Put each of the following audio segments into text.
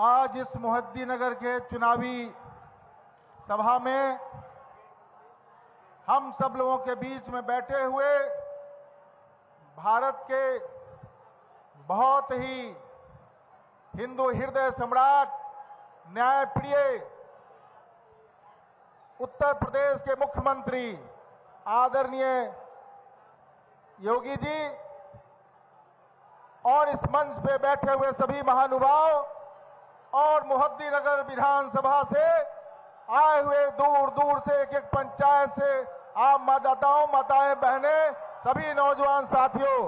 आज इस मोहद्दीनगर के चुनावी सभा में हम सब लोगों के बीच में बैठे हुए भारत के बहुत ही हिंदू हृदय सम्राट, न्यायप्रिय उत्तर प्रदेश के मुख्यमंत्री आदरणीय योगी जी और इस मंच पे बैठे हुए सभी महानुभाव और मोहद्दीनगर विधानसभा से आए हुए दूर दूर से एक एक पंचायत से आप मतदाताओं, माताएं, बहनें, सभी नौजवान साथियों,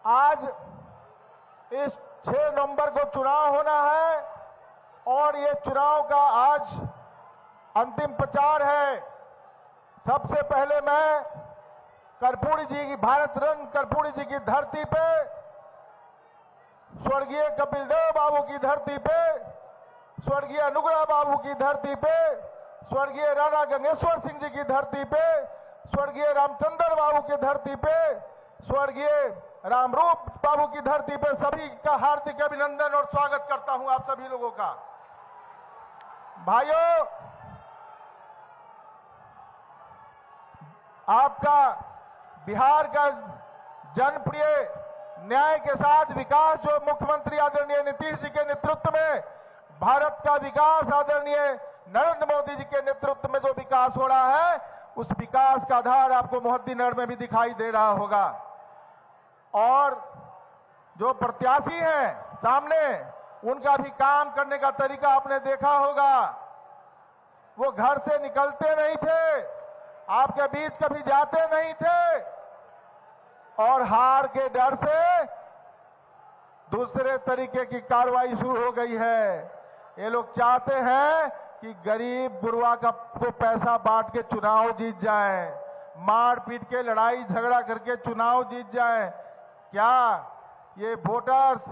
आज इस 6 नवंबर को चुनाव होना है और ये चुनाव का आज अंतिम प्रचार है। सबसे पहले मैं कर्पूरी जी की, भारत रत्न कर्पूरी जी की धरती पे, स्वर्गीय कपिल देव बाबू की धरती पे, स्वर्गीय अनुग्रह बाबू की धरती पे, स्वर्गीय राणा गंगेश्वर सिंह जी की धरती पे, स्वर्गीय रामचंद्र बाबू की धरती पे, स्वर्गीय रामरूप बाबू की धरती पे सभी का हार्दिक अभिनंदन और स्वागत करता हूं आप सभी लोगों का। भाइयों, आपका बिहार का जनप्रिय न्याय के साथ विकास, जो मुख्यमंत्री आदरणीय नीतीश जी के नेतृत्व में भारत का विकास, आदरणीय नरेंद्र मोदी जी के नेतृत्व में जो विकास हो रहा है, उस विकास का आधार आपको मोहद्दीनगर में भी दिखाई दे रहा होगा। और जो प्रत्याशी हैं सामने, उनका भी काम करने का तरीका आपने देखा होगा। वो घर से निकलते नहीं थे, आपके बीच कभी जाते नहीं थे और हार के डर से दूसरे तरीके की कार्रवाई शुरू हो गई है। ये लोग चाहते हैं कि गरीब गुरबा को पैसा बांट के चुनाव जीत जाएं, मार पीट के लड़ाई झगड़ा करके चुनाव जीत जाएं। क्या ये वोटर्स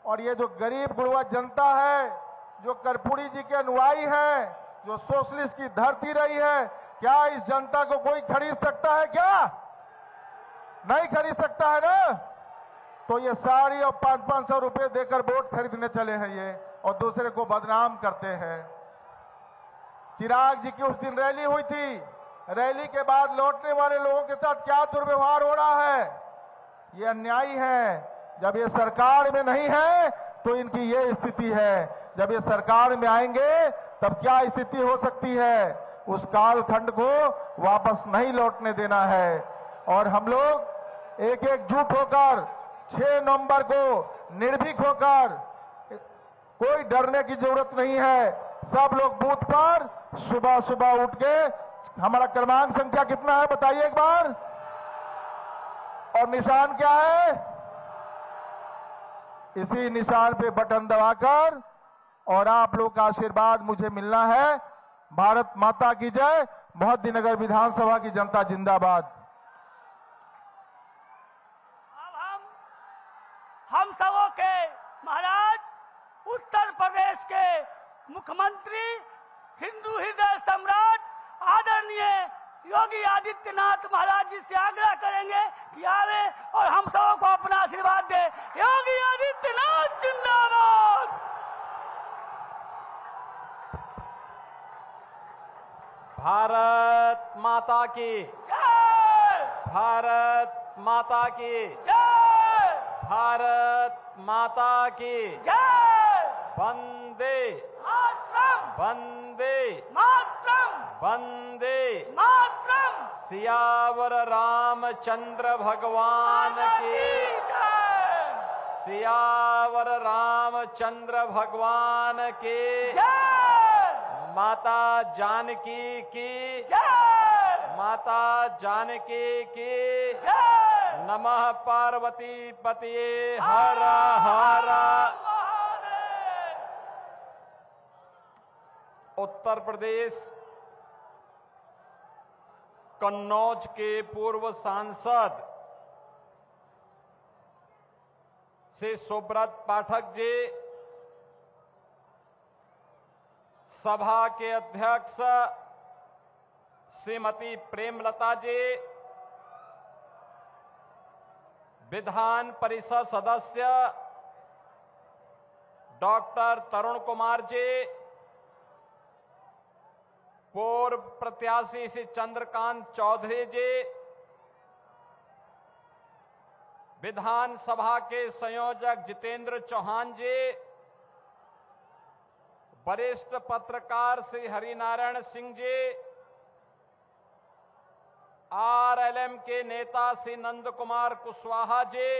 और ये जो गरीब गुरबा जनता है, जो कर्पूरी जी के अनुयायी हैं, जो सोशलिस्ट की धरती रही है, क्या इस जनता को कोई खरीद सकता है? क्या नहीं खरीद सकता है ना? तो ये साड़ी और 500-500 रुपए देकर वोट खरीदने चले हैं ये, और दूसरे को बदनाम करते हैं। चिराग जी की उस दिन रैली हुई थी, रैली के बाद लौटने वाले लोगों के साथ क्या दुर्व्यवहार हो रहा है, ये अन्यायी है। जब ये सरकार में नहीं है तो इनकी ये स्थिति है, जब ये सरकार में आएंगे तब क्या स्थिति हो सकती है, उस कालखंड को वापस नहीं लौटने देना है। और हम लोग एक एकजुट होकर 6 नवंबर को निर्भीक होकर, कोई डरने की जरूरत नहीं है, सब लोग बूथ पर सुबह सुबह उठ के, हमारा क्रमांक संख्या कितना है बताइए एक बार, और निशान क्या है, इसी निशान पे बटन दबाकर और आप लोग का आशीर्वाद मुझे मिलना है। भारत माता की जय, मोहद्दीनगर विधानसभा की जनता जिंदाबाद। अब हम सबों के महाराज, उत्तर प्रदेश के मुख्यमंत्री, हिंदू हृदय सम्राट आदरणीय योगी आदित्यनाथ महाराज जी से आग्रह करेंगे कि आवे और हम सबों को अपना आशीर्वाद दे। योगी आदित्यनाथ जिंदाबाद। भारत माता की जय, भारत माता की जय, भारत माता की जय, वंदे मातरम, वंदे मातरम, वंदे मातरम। सियावर रामचंद्र भगवान की, जय, सियावर रामचंद्र भगवान की, जय, माता जानकी की, जय, माता जानकी की, जय। नमः पार्वती पतिये हर हर। उत्तर प्रदेश कन्नौज के पूर्व सांसद श्री सुब्रत पाठक जी, सभा के अध्यक्ष श्रीमती प्रेमलता जी, विधान परिषद सदस्य डॉक्टर तरुण कुमार जी, पूर्व प्रत्याशी श्री चंद्रकांत चौधरी जी, विधानसभा के संयोजक जितेंद्र चौहान जी, वरिष्ठ पत्रकार श्री हरिनारायण सिंह जी, आरएलएम के नेता श्री नंद कुमार कुशवाहा जी,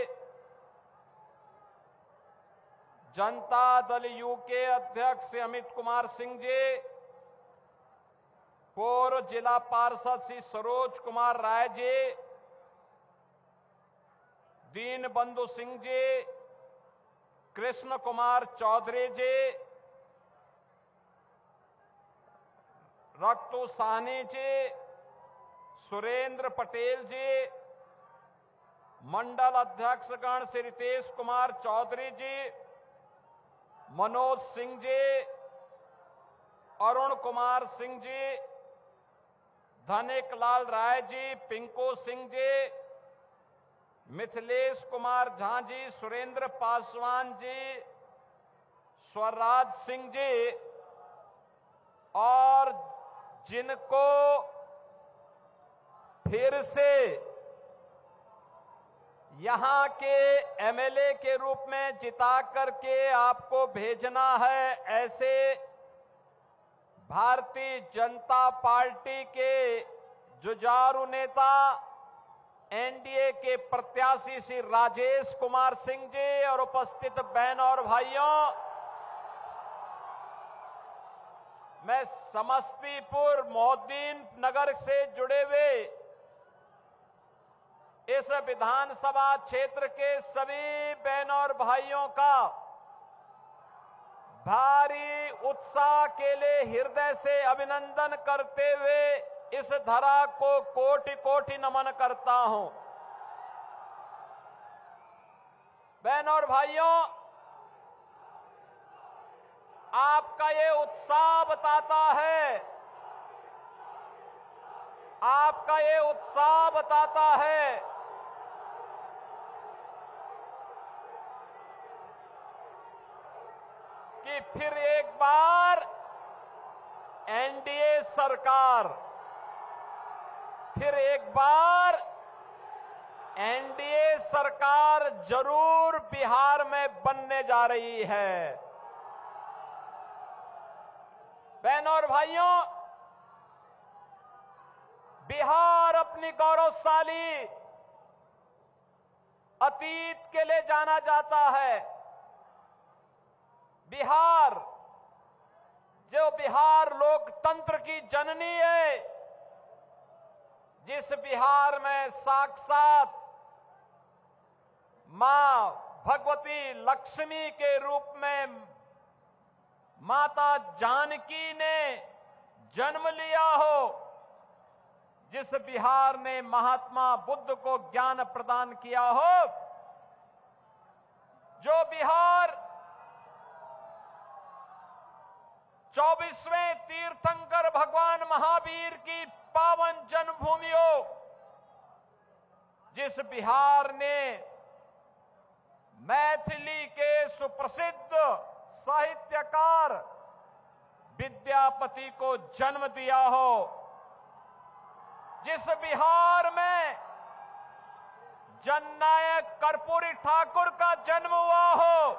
जनता दल यू के अध्यक्ष श्री अमित कुमार सिंह जी, पूर्व जिला पार्षद श्री सरोज कुमार राय जी, दीन बंधु सिंह जी, कृष्ण कुमार चौधरी जी, रक्तू साहनी जी, सुरेंद्र पटेल जी, मंडल अध्यक्षगण श्री रितेश कुमार चौधरी जी, मनोज सिंह जी, अरुण कुमार सिंह जी, धनिक लाल राय जी, पिंकू सिंह जी, मिथिलेश कुमार झा जी, सुरेंद्र पासवान जी, स्वराज सिंह जी, और जिनको फिर से यहां के एमएलए के रूप में जिता करके आपको भेजना है, ऐसे भारतीय जनता पार्टी के जुझारू नेता एनडीए के प्रत्याशी श्री राजेश कुमार सिंह जी और उपस्थित बहन और भाइयों, मैं समस्तीपुर मोहद्दीन नगर से जुड़े हुए इस विधानसभा क्षेत्र के सभी बहनों और भाइयों का भारी उत्साह के लिए हृदय से अभिनंदन करते हुए इस धरा को कोटि कोटि नमन करता हूं। बहनों और भाइयों, आपका ये उत्साह बताता है, आपका ये उत्साह बताता है कि फिर एक बार एनडीए सरकार, फिर एक बार एनडीए सरकार जरूर बिहार में बनने जा रही है। बहनों और भाइयों, बिहार अपनी गौरवशाली अतीत के लिए जाना जाता है। बिहार, जो बिहार लोकतंत्र की जननी है, जिस बिहार में साक्षात मां भगवती लक्ष्मी के रूप में माता जानकी ने जन्म लिया हो, जिस बिहार ने महात्मा बुद्ध को ज्ञान प्रदान किया हो, जो बिहार 24वें तीर्थंकर भगवान महावीर की पावन जन्मभूमि हो, जिस बिहार ने मैथिली के सुप्रसिद्ध साहित्यकार विद्यापति को जन्म दिया हो, जिस बिहार में जननायक कर्पूरी ठाकुर का जन्म हुआ हो,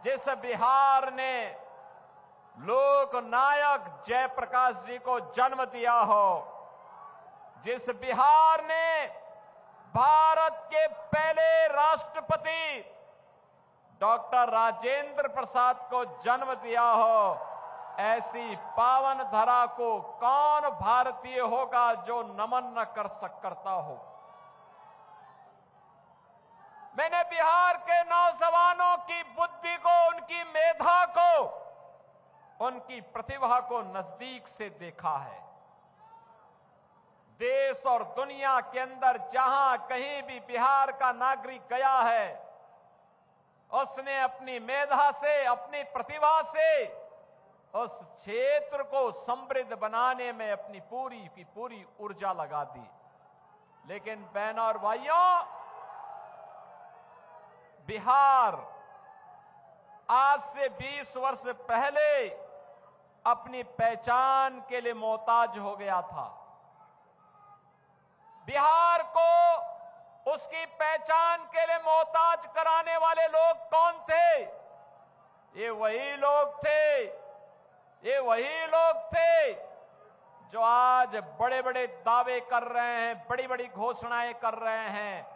जिस बिहार ने लोकनायक जयप्रकाश जी को जन्म दिया हो, जिस बिहार ने भारत के पहले राष्ट्रपति डॉक्टर राजेंद्र प्रसाद को जन्म दिया हो, ऐसी पावन धरा को कौन भारतीय होगा जो नमन न करता हो। मैंने बिहार के नौजवानों की बुद्धि को, उनकी मेधा को, उनकी प्रतिभा को नजदीक से देखा है। देश और दुनिया के अंदर जहां कहीं भी बिहार का नागरिक गया है, उसने अपनी मेधा से, अपनी प्रतिभा से उस क्षेत्र को समृद्ध बनाने में अपनी पूरी की पूरी ऊर्जा लगा दी। लेकिन बहनों और भाइयों, बिहार आज से 20 वर्ष पहले अपनी पहचान के लिए मोहताज हो गया था। बिहार को उसकी पहचान के लिए मोहताज कराने वाले लोग कौन थे? ये वही लोग थे जो आज बड़े बड़े दावे कर रहे हैं, बड़ी बड़ी घोषणाएं कर रहे हैं।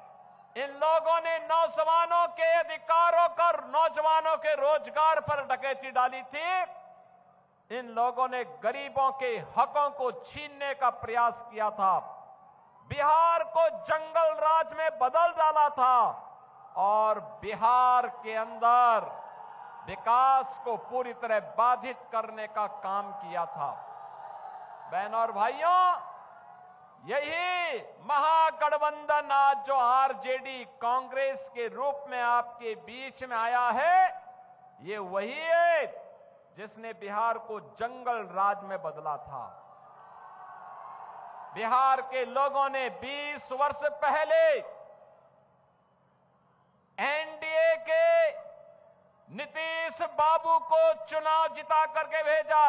इन लोगों ने नौजवानों के अधिकारों पर, नौजवानों के रोजगार पर डकैती डाली थी। इन लोगों ने गरीबों के हकों को छीनने का प्रयास किया था, बिहार को जंगल राज में बदल डाला था और बिहार के अंदर विकास को पूरी तरह बाधित करने का काम किया था। बहनों और भाइयों, यही महागठबंधन आज जो आरजेडी कांग्रेस के रूप में आपके बीच में आया है, ये वही है जिसने बिहार को जंगल राज में बदला था। बिहार के लोगों ने 20 वर्ष पहले एनडीए के नीतीश बाबू को चुनाव जिता करके भेजा।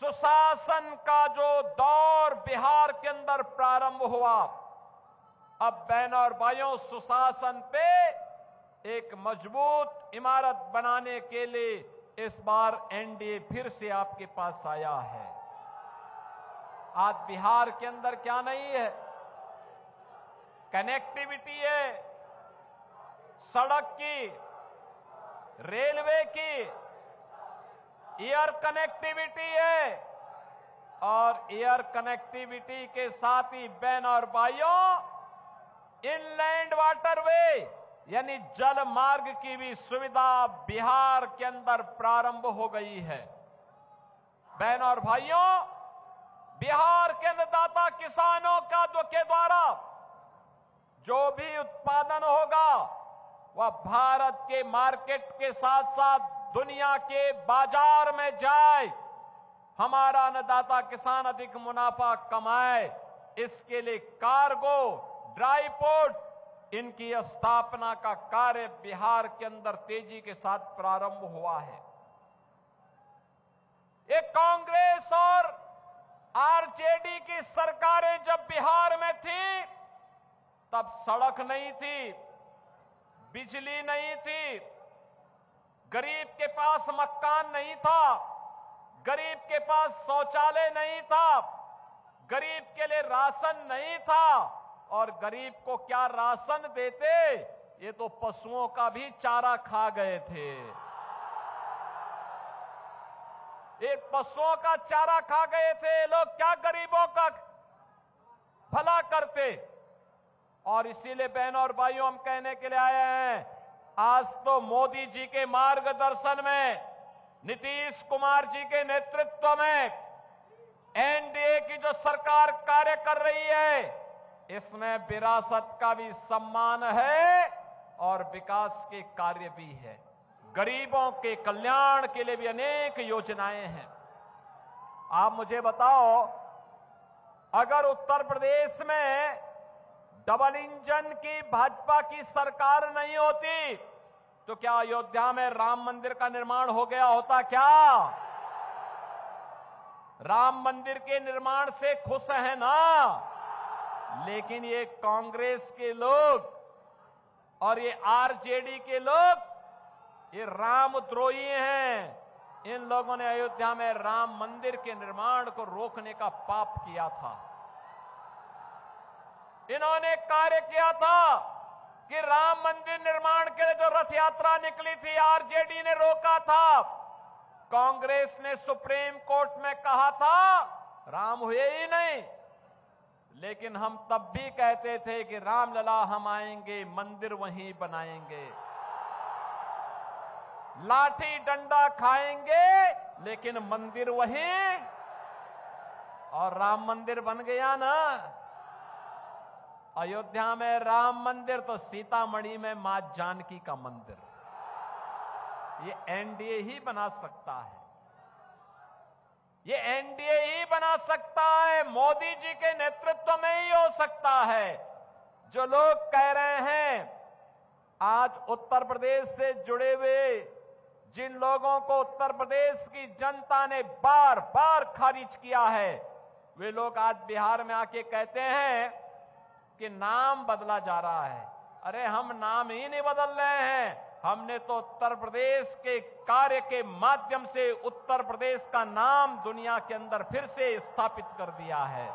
सुशासन का जो दौर बिहार के अंदर प्रारंभ हुआ, अब बहनों और भाइयों, सुशासन पे एक मजबूत इमारत बनाने के लिए इस बार एनडीए फिर से आपके पास आया है। आज बिहार के अंदर क्या नहीं है? कनेक्टिविटी है, सड़क की, रेलवे की, एयर कनेक्टिविटी है और एयर कनेक्टिविटी के साथ ही बहनों और भाइयों, इनलैंड वाटरवे यानी जल मार्ग की भी सुविधा बिहार के अंदर प्रारंभ हो गई है। बहनों और भाइयों, बिहार के अन्नदाता किसानों के द्वारा जो भी उत्पादन होगा वह भारत के मार्केट के साथ साथ दुनिया के बाजार में जाए, हमारा अन्नदाता किसान अधिक मुनाफा कमाए, इसके लिए कार्गो, ड्राई पोर्ट, इनकी स्थापना का कार्य बिहार के अंदर तेजी के साथ प्रारंभ हुआ है। ये कांग्रेस और आरजेडी की सरकारें जब बिहार में थी, तब सड़क नहीं थी, बिजली नहीं थी, गरीब के पास मकान नहीं था, गरीब के पास शौचालय नहीं था, गरीब के लिए राशन नहीं था। और गरीब को क्या राशन देते? ये तो पशुओं का भी चारा खा गए थे। एक पशुओं का चारा खा गए थे लोग, क्या गरीबों का भला करते? और इसीलिए बहनों और भाइयों, हम कहने के लिए आए हैं, आज तो मोदी जी के मार्गदर्शन में, नीतीश कुमार जी के नेतृत्व में एनडीए की जो सरकार कार्य कर रही है, इसमें विरासत का भी सम्मान है और विकास के कार्य भी है। गरीबों के कल्याण के लिए भी अनेक योजनाएं हैं। आप मुझे बताओ, अगर उत्तर प्रदेश में डबल इंजन की भाजपा की सरकार नहीं होती तो क्या अयोध्या में राम मंदिर का निर्माण हो गया होता? क्या राम मंदिर के निर्माण से खुश है ना? लेकिन ये कांग्रेस के लोग और ये आरजेडी के लोग, ये रामद्रोही हैं। इन लोगों ने अयोध्या में राम मंदिर के निर्माण को रोकने का पाप किया था। इन्होंने कार्य किया था कि राम मंदिर निर्माण के लिए जो रथ यात्रा निकली थी, आरजेडी ने रोका था। कांग्रेस ने सुप्रीम कोर्ट में कहा था राम हुए ही नहीं, लेकिन हम तब भी कहते थे कि रामलला हम आएंगे, मंदिर वहीं बनाएंगे, लाठी डंडा खाएंगे, लेकिन मंदिर वहीं। और राम मंदिर बन गया ना। अयोध्या में राम मंदिर तो सीतामढ़ी में मां जानकी का मंदिर। ये एनडीए ही बना सकता है, ये एनडीए ही बना सकता है, मोदी जी के नेतृत्व में ही हो सकता है। जो लोग कह रहे हैं आज उत्तर प्रदेश से जुड़े हुए जिन लोगों को उत्तर प्रदेश की जनता ने बार बार खारिज किया है, वे लोग आज बिहार में आके कहते हैं कि नाम बदला जा रहा है। अरे हम नाम ही नहीं बदल रहे हैं, हमने तो उत्तर प्रदेश के कार्य के माध्यम से उत्तर प्रदेश का नाम दुनिया के अंदर फिर से स्थापित कर दिया है।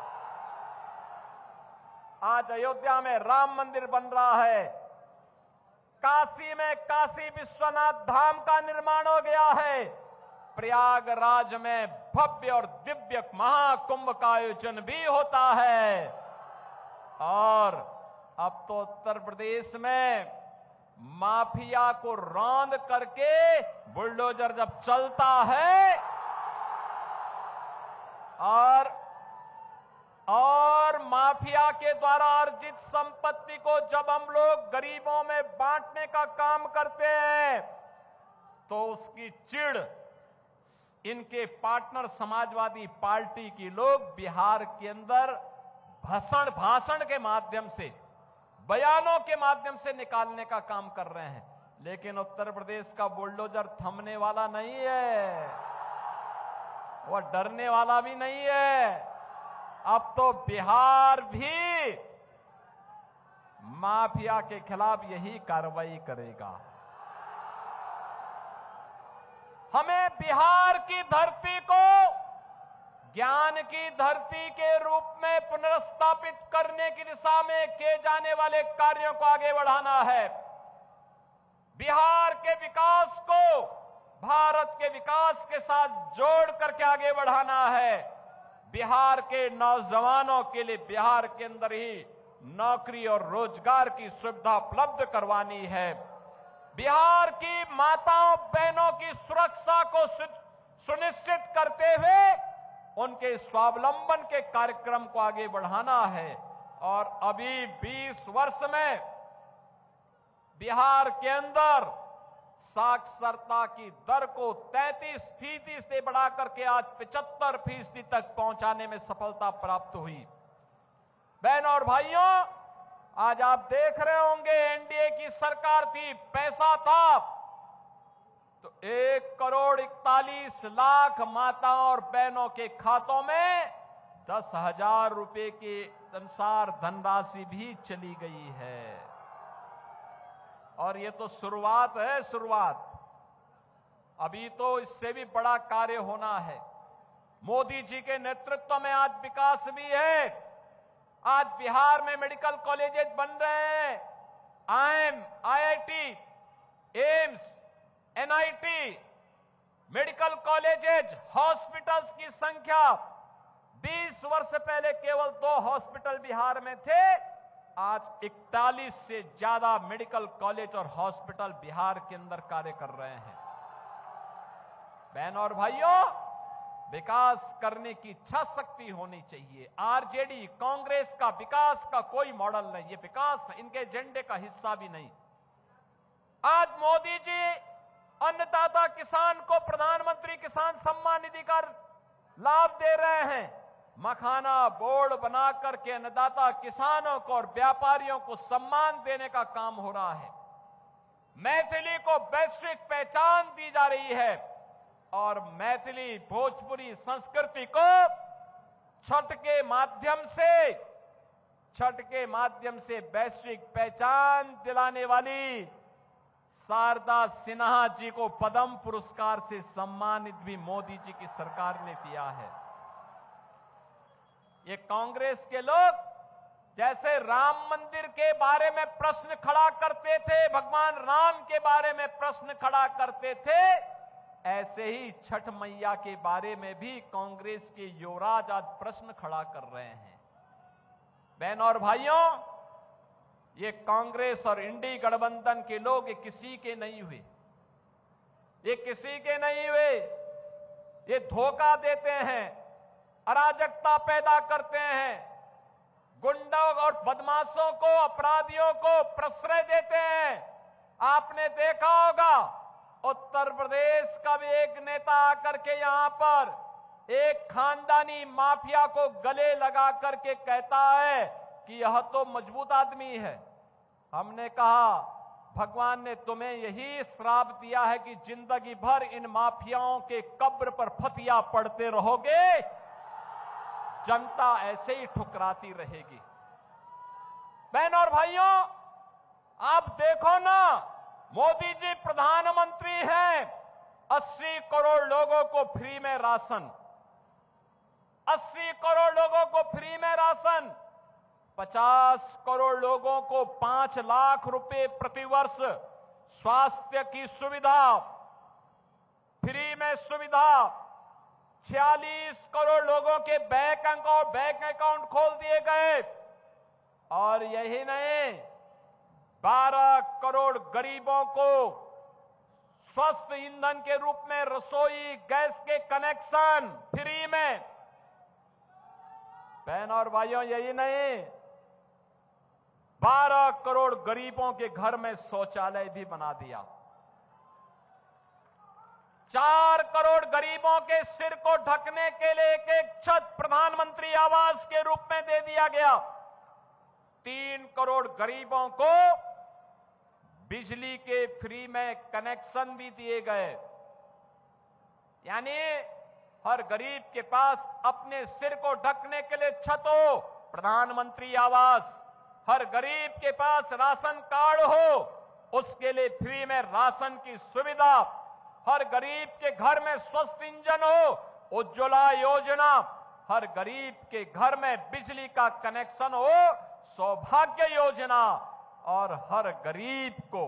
आज अयोध्या में राम मंदिर बन रहा है, काशी में काशी विश्वनाथ धाम का निर्माण हो गया है, प्रयागराज में भव्य और दिव्य महाकुंभ का आयोजन भी होता है। और अब तो उत्तर प्रदेश में माफिया को रौंद करके बुलडोजर जब चलता है और माफिया के द्वारा अर्जित संपत्ति को जब हम लोग गरीबों में बांटने का काम करते हैं तो उसकी चिढ़ इनके पार्टनर समाजवादी पार्टी की लोग बिहार के अंदर भाषण के माध्यम से, बयानों के माध्यम से निकालने का काम कर रहे हैं। लेकिन उत्तर प्रदेश का बुलडोजर थमने वाला नहीं है, वह डरने वाला भी नहीं है। अब तो बिहार भी माफिया के खिलाफ यही कार्रवाई करेगा। हमें बिहार की धरती को ज्ञान की धरती के रूप में पुनर्स्थापित करने की दिशा में किए जाने वाले कार्यों को आगे बढ़ाना है। बिहार के विकास को भारत के विकास के साथ जोड़ करके आगे बढ़ाना है। बिहार के नौजवानों के लिए बिहार के अंदर ही नौकरी और रोजगार की सुविधा उपलब्ध करवानी है। बिहार की माताओं बहनों की सुरक्षा को सुनिश्चित करते हुए उनके स्वावलंबन के कार्यक्रम को आगे बढ़ाना है। और अभी 20 वर्ष में बिहार के अंदर साक्षरता की दर को 33% से बढ़ा करके आज 75% तक पहुंचाने में सफलता प्राप्त हुई। बहनों और भाइयों, आज आप देख रहे होंगे एनडीए की सरकार थी, पैसा था तो 1,41,00,000 माताओं और बहनों के खातों में 10,000 रुपए के अनुसार धनराशि भी चली गई है। और ये तो शुरुआत है, शुरुआत। अभी तो इससे भी बड़ा कार्य होना है। मोदी जी के नेतृत्व में आज विकास भी है। आज बिहार में मेडिकल कॉलेजेस बन रहे हैं, IIT, AIIMS, NIT, medical colleges, hospitals की संख्या 20 वर्ष पहले केवल 2 हॉस्पिटल बिहार में थे, आज 41 से ज्यादा मेडिकल कॉलेज और हॉस्पिटल बिहार के अंदर कार्य कर रहे हैं। बहनों और भाइयों, विकास करने की इच्छा शक्ति होनी चाहिए। आरजेडी कांग्रेस का विकास का कोई मॉडल नहीं, ये विकास इनके एजेंडे का हिस्सा भी नहीं। आज मोदी जी अन्नदाता किसान को प्रधानमंत्री किसान सम्मान निधि का लाभ दे रहे हैं। मखाना बोर्ड बना करके अन्नदाता किसानों को और व्यापारियों को सम्मान देने का काम हो रहा है। मैथिली को वैश्विक पहचान दी जा रही है और मैथिली भोजपुरी संस्कृति को छठ के माध्यम से वैश्विक पहचान दिलाने वाली शारदा सिन्हा जी को पद्म पुरस्कार से सम्मानित भी मोदी जी की सरकार ने किया है। ये कांग्रेस के लोग जैसे राम मंदिर के बारे में प्रश्न खड़ा करते थे, भगवान राम के बारे में प्रश्न खड़ा करते थे, ऐसे ही छठ मैया के बारे में भी कांग्रेस के युवराज आज प्रश्न खड़ा कर रहे हैं। बहनों और भाइयों, ये कांग्रेस और इंडी गठबंधन के लोग ये किसी के नहीं हुए, ये किसी के नहीं हुए। ये धोखा देते हैं, अराजकता पैदा करते हैं, गुंडों और बदमाशों को, अपराधियों को प्रश्रय देते हैं। आपने देखा होगा उत्तर प्रदेश का भी एक नेता आकर के यहां पर एक खानदानी माफिया को गले लगा करके कहता है कि यह तो मजबूत आदमी है। हमने कहा भगवान ने तुम्हें यही श्राप दिया है कि जिंदगी भर इन माफियाओं के कब्र पर फतिया पड़ते रहोगे, जनता ऐसे ही ठुकराती रहेगी। बहनों और भाइयों, आप देखो ना, मोदी जी प्रधानमंत्री हैं, 80 करोड़ लोगों को फ्री में राशन, 80 करोड़ लोगों को फ्री में राशन, 50 करोड़ लोगों को 5 लाख रुपए प्रतिवर्ष स्वास्थ्य की सुविधा, फ्री में सुविधा, 46 करोड़ लोगों के बैंक अकाउंट खोल दिए गए। और यही नहीं, 12 करोड़ गरीबों को स्वस्थ ईंधन के रूप में रसोई गैस के कनेक्शन फ्री में। बहनों और भाइयों, यही नहीं, 12 करोड़ गरीबों के घर में शौचालय भी बना दिया। 4 करोड़ गरीबों के सिर को ढकने के लिए एक छत प्रधानमंत्री आवास के रूप में दे दिया गया। 3 करोड़ गरीबों को बिजली के फ्री में कनेक्शन भी दिए गए। यानी हर गरीब के पास अपने सिर को ढकने के लिए छत हो, प्रधानमंत्री आवास, हर गरीब के पास राशन कार्ड हो, उसके लिए फ्री में राशन की सुविधा, हर गरीब के घर में स्वस्थ इंजन हो, उज्ज्वला योजना, हर गरीब के घर में बिजली का कनेक्शन हो, सौभाग्य योजना, और हर गरीब को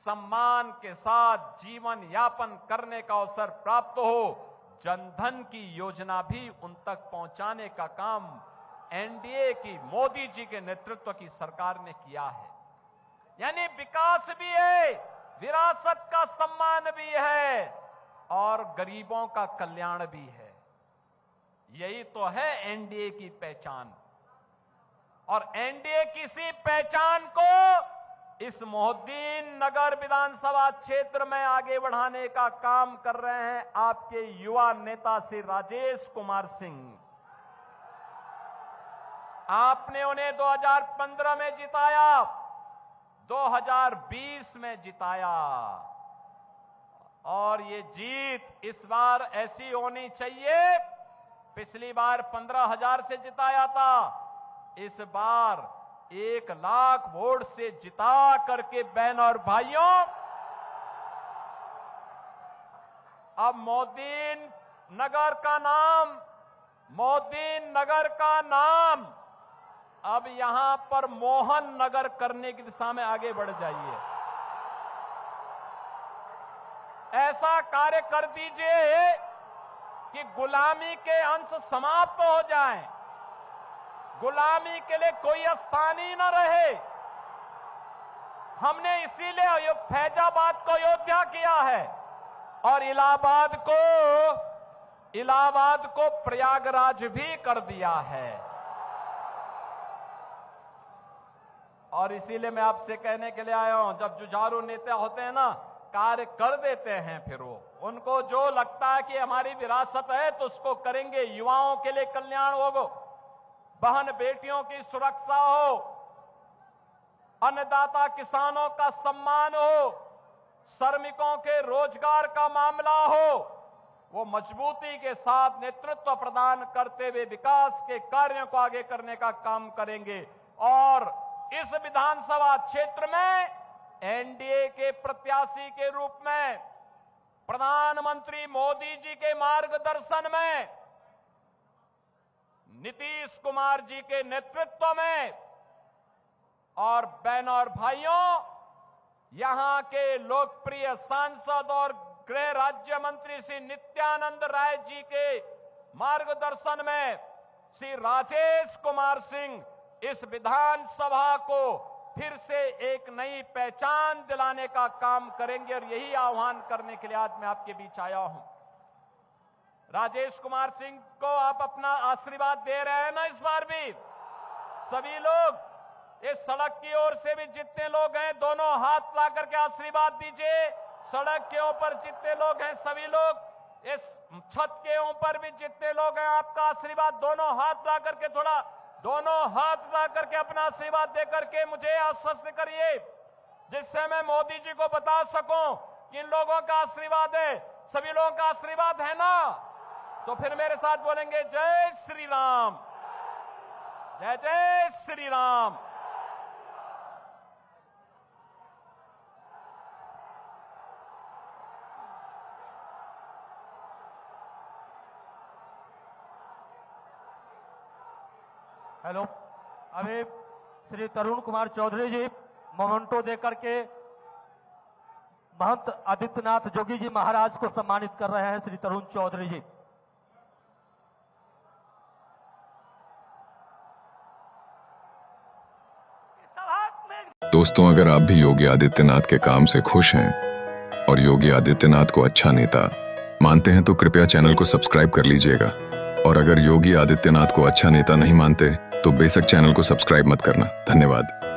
सम्मान के साथ जीवन यापन करने का अवसर प्राप्त हो, जनधन की योजना भी उन तक पहुंचाने का काम एनडीए की मोदी जी के नेतृत्व की सरकार ने किया है। यानी विकास भी है, विरासत का सम्मान भी है, और गरीबों का कल्याण भी है। यही तो है एनडीए की पहचान। और एनडीए की इसी पहचान को इस मोहद्दीन नगर विधानसभा क्षेत्र में आगे बढ़ाने का काम कर रहे हैं आपके युवा नेता श्री राजेश कुमार सिंह। आपने उन्हें 2015 में जिताया, 2020 में जिताया, और ये जीत इस बार ऐसी होनी चाहिए। पिछली बार 15,000 से जिताया था, इस बार 1 लाख वोट से जिता करके बहन और भाइयों अब मोहद्दीन नगर का नाम अब यहां पर मोहन नगर करने की दिशा में आगे बढ़ जाइए। ऐसा कार्य कर दीजिए कि गुलामी के अंश समाप्त हो जाएं, गुलामी के लिए कोई स्थान ही न रहे। हमने इसीलिए फैजाबाद को अयोध्या किया है और इलाहाबाद को प्रयागराज भी कर दिया है। और इसीलिए मैं आपसे कहने के लिए आया हूं, जब जुझारू नेता होते हैं ना, कार्य कर देते हैं, फिर वो उनको जो लगता है कि हमारी विरासत है तो उसको करेंगे। युवाओं के लिए कल्याण होगा, बहन बेटियों की सुरक्षा हो, अन्नदाता किसानों का सम्मान हो, श्रमिकों के रोजगार का मामला हो, वो मजबूती के साथ नेतृत्व प्रदान करते हुए विकास के कार्यों को आगे करने का काम करेंगे। और इस विधानसभा क्षेत्र में एनडीए के प्रत्याशी के रूप में प्रधानमंत्री मोदी जी के मार्गदर्शन में, नीतीश कुमार जी के नेतृत्व में, और बहनों और भाइयों, यहां के लोकप्रिय सांसद और गृह राज्य मंत्री श्री नित्यानंद राय जी के मार्गदर्शन में श्री राजेश कुमार सिंह इस विधानसभा को फिर से एक नई पहचान दिलाने का काम करेंगे। और यही आह्वान करने के लिए आज मैं आपके बीच आया हूं। राजेश कुमार सिंह को आप अपना आशीर्वाद दे रहे हैं ना इस बार भी? सभी लोग इस सड़क की ओर से भी जितने लोग हैं, दोनों हाथ ला करके आशीर्वाद दीजिए। सड़क के ऊपर जितने लोग हैं, सभी लोग, इस छत के ऊपर भी जितने लोग हैं, आपका आशीर्वाद दोनों हाथ ला करके, दोनों हाथ ला करके अपना आशीर्वाद दे करके मुझे आश्वस्त करिए। जिससे मैं मोदी जी को बता सकूं कि इन लोगों का आशीर्वाद है, सभी लोगों का आशीर्वाद है ना? तो फिर मेरे साथ बोलेंगे जय श्री राम, जय जय श्री राम। हेलो, अभी श्री तरुण कुमार चौधरी जी मोमेंटो देकर के महंत आदित्यनाथ जोगी जी महाराज को सम्मानित कर रहे हैं। श्री तरुण चौधरी जी। दोस्तों, अगर आप भी योगी आदित्यनाथ के काम से खुश हैं और योगी आदित्यनाथ को अच्छा नेता मानते हैं तो कृपया चैनल को सब्सक्राइब कर लीजिएगा। और अगर योगी आदित्यनाथ को अच्छा नेता नहीं मानते तो बेशक चैनल को सब्सक्राइब मत करना। धन्यवाद।